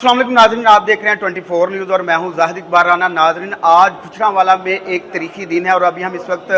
अस्सलाम वालेकुम नाज़रीन, आप देख रहे हैं 24 न्यूज़ और मैं हूं जाहिद इकबाल राना। नाज़रीन, आज गुजरांवाला में एक तारीखी दिन है और अभी हम इस वक्त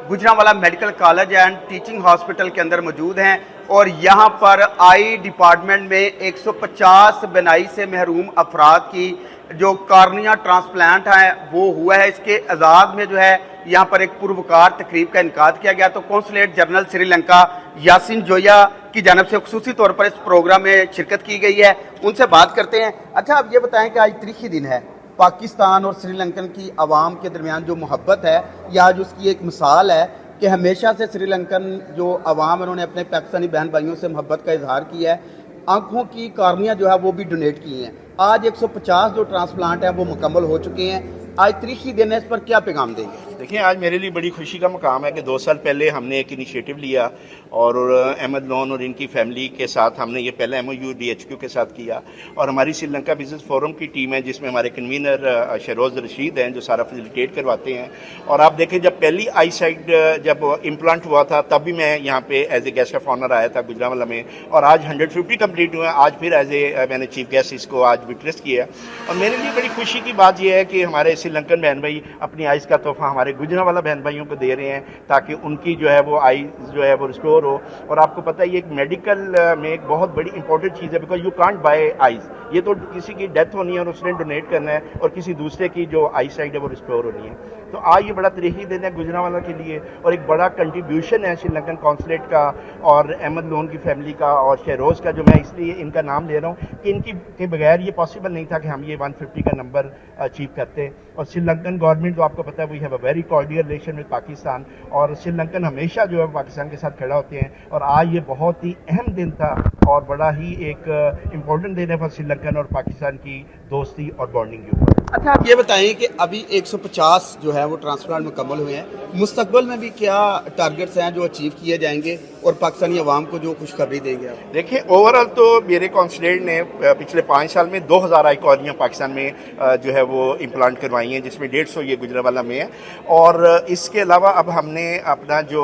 Gujranwala medical college and teaching hospital के अंदर मौजूद हैं और यहां पर आई डिपार्टमेंट में 150 बिनाई से महरूम अफराद की जो कार्निया ट्रांसप्लांट है वो हुआ है। इसके एजाज़ में जो है यहाँ पर एक पुरवकार तकरीब का इनकाद किया गया। तो कौंसलेट जनरल श्रीलंका यासिन जोया की जानब से खुसूसी तौर पर इस प्रोग्राम में शिरकत की गई है, उनसे बात करते हैं। अच्छा, आप ये बताएं कि आज तारीखी दिन है, पाकिस्तान और श्रीलंकन की आवाम के दरमियान जो मोहब्बत है ये आज उसकी एक मिसाल है कि हमेशा से श्रीलंकन जो आवाम है उन्होंने अपने पाकिस्तानी बहन भाइयों से मोहब्बत का इजहार किया है। आंखों की कार्निया जो है वो भी डोनेट की हैं। आज 150 जो ट्रांसप्लांट हैं वो मुकम्मल हो चुके हैं। आज तारीखी दिन है, इस पर क्या पैगाम देंगे? देखिए, आज मेरे लिए बड़ी खुशी का मकाम है कि 2 साल पहले हमने एक इनिशिएटिव लिया और अहमद लोन और इनकी फैमिली के साथ हमने ये पहला MOU DHQ के साथ किया और हमारी श्रीलंका बिजनेस फोरम की टीम है जिसमें हमारे कन्वीनर शहरोज़ रशीद हैं जो सारा फैसिलिटेट करवाते हैं। और आप देखें, जब पहली आई साइड जब इम्प्लांट हुआ था तब भी मैं यहाँ पे as a guest of honour आया था गुजरांवाला में, और आज 150 कम्प्लीट हुए हैं। आज फिर एज ए मैंने चीफ गेस्ट इसको आज विटनेस किया और मेरे लिए बड़ी खुशी की बात यह है कि हमारे श्रीलंकन बहन भाई अपनी आइज़ का तोहफा हमारे गुजरांवाला बहन भाइयों को दे रहे हैं ताकि उनकी जो है वो आइज़ जो है वो रिस्टोर हो। और आपको पता है ये एक मेडिकल में एक बहुत बड़ी इंपॉर्टेंट चीज़ है, because you can't buy eyes. ये तो किसी की डेथ होनी है और उसने डोनेट करना है और किसी दूसरे की जो आई साइड है वो रिस्टोर होनी है। तो आज ये बड़ा तारीखी दिन है गुजरांवाला के लिए और एक बड़ा कंट्रीब्यूशन है श्रीलंकन कौंसलेट का और अहमद लोन की फैमिली का और शहरोज़ का, जो मैं इसलिए इनका नाम ले रहा हूँ कि इनकी के बगैर ये पॉसिबल नहीं था कि हम ये 150 का नंबर अचीव करते। और श्रीलंकन गवर्नमेंट, जो आपको पता है, we have a very cordial relation with Pakistan और श्रीलंकन हमेशा जो है पाकिस्तान के साथ खड़ा होते हैं। और आज ये बहुत ही अहम दिन था और बड़ा ही एक इम्पोर्टेंट दिन है फॉर श्रीलंकन और पाकिस्तान की दोस्ती और बॉन्डिंग के ऊपर। अच्छा, आप ये बताएं कि अभी 150 जो है वो ट्रांसप्लांट मुकम्मल हुए हैं, मुस्तकबिल में भी क्या टारगेट्स हैं जो अचीव किए जाएंगे और पाकिस्तानी अवाम को जो खुशखबरी देंगे आप? देखिए, ओवरऑल तो मेरे कौंसलेट ने पिछले 5 साल में 2000 आई कॉर्निया पाकिस्तान में जो है वो इम्प्लांट करवाई हैं, जिसमें 150 ये गुजरांवाला में है। और इसके अलावा अब हमने अपना जो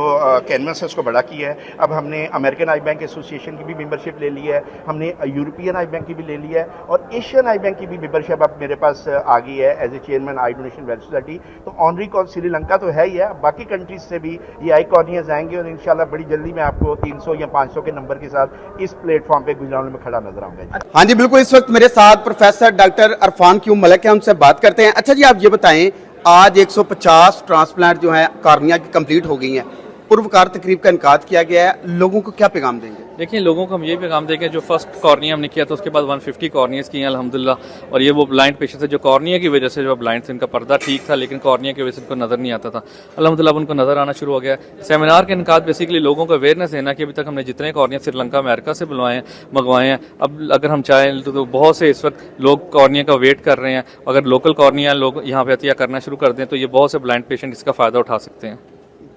कैनवस है उसको बड़ा किया है। अब हमने अमेरिकन आई बैंक एसोसिएशन की भी मेंबरशिप ले ली है, हमने यूरोपियन आई बैंक की भी ले ली है और एशियन आई बैंक की भी मेंबरशिप अब मेरे पास आ गई है as a chairman I donation welfare society. तो ऑनरी कॉल श्रीलंका तो है ही है, बाकी कंट्रीज से भी ये आई कॉर्नियाज आएंगे और इंशाल्लाह बड़ी जल्दी मैं आपको 300 या 500 के नंबर के साथ इस प्लेटफॉर्म पे गुजरांवाला में खड़ा नजर आऊंगा। हाँ जी, बिल्कुल। इस वक्त मेरे साथ professor doctor Irfan Q Malik है, उनसे बात करते हैं। अच्छा जी, आप ये बताएं, आज 150 ट्रांसप्लांट जो है कार्निया की कंप्लीट हो गई हैं, पुरवकार तकरीब का इनकाद किया गया है, लोगों को क्या पैगाम देंगे? देखिए, लोगों को हम ये पैगाम देंगे, जो फर्स्ट कॉर्निया हमने किया था उसके बाद 150 कॉर्नियाज की हैं अल्हम्दुलिल्लाह। और ये वो ब्लाइंड पेशेंट है जो कॉर्निया की वजह से जो ब्लाइंड से इनका पर्दा ठीक था लेकिन कॉर्निया की वजह से उनको नज़र नहीं आता था, अल्हम्दुलिल्लाह उनको नज़र आना शुरू हो गया। सेमिनार के इनकाद बेसिकली लोगों को अवेयरनेस देना कि अभी तक हमने जितने कॉर्निया श्रीलंका अमेरिका से मंगवाए हैं, अब अगर हम चाहें तो बहुत से इस वक्त लोग कॉर्निया का वेट कर रहे हैं। अगर लोकल कॉर्निया लोग यहाँ पे अतिया करना शुरू कर दें तो ये बहुत से ब्लाइंड पेशेंट इसका फ़ायदा उठा सकते हैं।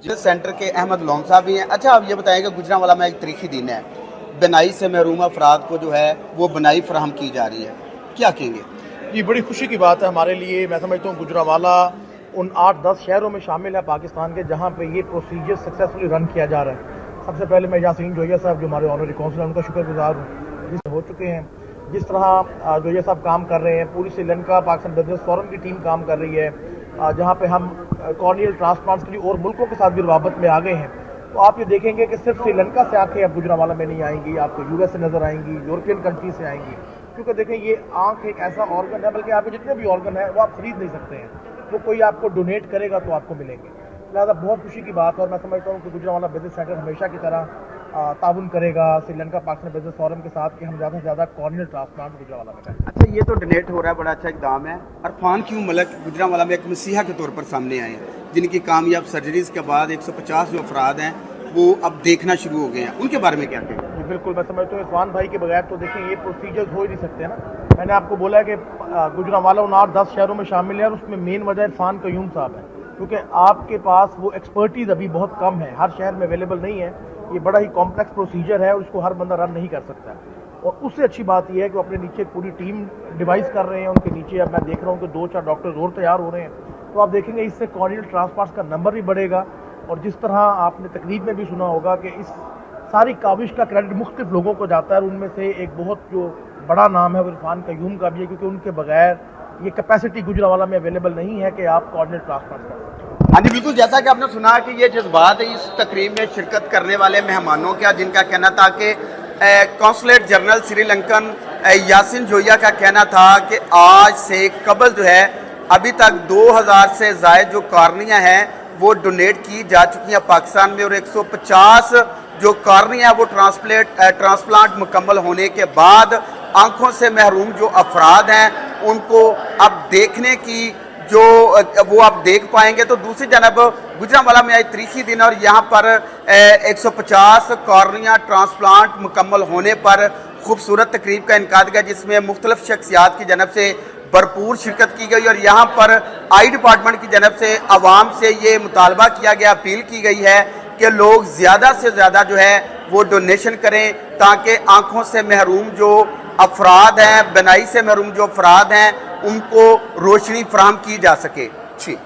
जिस सेंटर के अहमद लोन साहब भी हैं। अच्छा, आप ये बताएंगे, गुजरांवाला में एक तारीखी दिन है, बनाई से महरूम अफराद को जो है वो बनाई फराहम की जा रही है, क्या कहेंगे? ये बड़ी खुशी की बात है हमारे लिए। मैं समझता हूँ गुजरांवाला उन 8-10 शहरों में शामिल है पाकिस्तान के जहाँ पे ये प्रोसीजर सक्सेसफुली रन किया जा रहा है। सबसे पहले मैं यासीन जोया साहब जो हमारे ऑनरी काउंसिलर, उनका शुक्रगुजार हूँ जिस हो चुके हैं। जिस तरह जोया साहब काम कर रहे हैं, पूरी श्रीलंका पाकिस्तान बिजनेस फोरम की टीम काम कर रही है, जहाँ पे हम कॉर्नियल ट्रांसप्लांट्स के लिए और मुल्कों के साथ भी रवाबत में आ गए हैं। तो आप ये देखेंगे कि सिर्फ श्रीलंका से आंखें अब गुजरांवाला में नहीं आएंगी, आपको US से नज़र आएंगी, यूरोपियन कंट्री से आएंगी। क्योंकि देखें, ये आंख एक ऐसा ऑर्गन है, बल्कि यहाँ पे जितने भी ऑर्गन है वो आप खरीद नहीं सकते हैं, वो कोई आपको डोनेट करेगा तो आपको मिलेंगे। लिहाजा बहुत खुशी की बात है और मैं समझता हूँ कि गुजरांवाला बिजनेस सेंटर हमेशा की तरह ताउन करेगा श्रीलंका पाकिस्तान बिजनेस फोरम के साथ कि हम ज़्यादा से ज़्यादा कॉर्नियल ट्रांसप्लांट गुजरांवाला में करें। अच्छा, ये तो डोनेट हो रहा है, बड़ा अच्छा इकदाम है। अरफान क्यू मलिक गुजरांवाला में एक मसीहा के तौर पर सामने आए हैं, जिनकी कामयाब सर्जरीज के बाद 150 जो अफराद हैं वो अब देखना शुरू हो गए हैं, उनके बारे में क्या कहेंगे? जी बिल्कुल, मैं समझता हूँ इरफान भाई के बगैर तो देखिए ये प्रोसीजर्स हो ही नहीं सकते ना। मैंने आपको बोला है कि गुजरांवाला उन 8-10 शहरों में शामिल है और उसमें मेन वजह इरफान कयूम साहब है, क्योंकि आपके पास वो एक्सपर्टीज़ अभी बहुत कम है, हर शहर में अवेलेबल नहीं है। ये बड़ा ही कॉम्प्लेक्स प्रोसीजर है और उसको हर बंदा रन नहीं कर सकता। और उससे अच्छी बात यह है कि वो अपने नीचे पूरी टीम डिवाइस कर रहे हैं, उनके नीचे अब मैं देख रहा हूँ कि 2-4 डॉक्टर्स और तैयार हो रहे हैं। तो आप देखेंगे इससे कॉर्नियल ट्रांसप्लांट्स का नंबर भी बढ़ेगा। और जिस तरह आपने तकरीब में भी सुना होगा कि इस सारी काविश का क्रेडिट मुख्तलिफ लोगों को जाता है और उनमें से एक बहुत जो बड़ा नाम है वो इरफान कयूम का भी है, क्योंकि उनके बगैर ये कैपेसिटी गुजरांवाला में अवेलेबल नहीं है कि आप कोऑर्डिनेट ट्रांसप्लांट कर सकें। हाँ जी बिल्कुल, जैसा कि आपने सुना कि ये जज्बात है इस तकरीब में शिरकत करने वाले मेहमानों का, जिनका कहना था कि कौंसलेट जनरल श्रीलंकन यासिन जोया का कहना था कि आज से कबल जो है अभी तक 2000 से ज़ायद जो कॉर्निया हैं वो डोनेट की जा चुकी हैं पाकिस्तान में, और 150 जो कॉर्निया है वो ट्रांसप्लांट मुकम्मल होने के बाद आंखों से महरूम जो अफराद हैं उनको अब देखने की जो वो आप देख पाएंगे। तो दूसरी जानब गुजरांवाला में आज तारीखी दिन और यहाँ पर 150 कॉर्निया ट्रांसप्लांट मुकम्मल होने पर खूबसूरत तकरीब का इनकाद किया, जिसमें मुख्तलिफ शख्सियात की जनब से भरपूर शिरकत की गई, और यहाँ पर आई डिपार्टमेंट की जनब से आवाम से ये मुतालबा किया गया, अपील की गई है कि लोग ज़्यादा से ज़्यादा जो है वो डोनेशन करें, ताकि आँखों से महरूम जो अफराद हैं, बनाई से महरूम जो अफराद हैं, उनको रोशनी फराहम की जा सके। जी।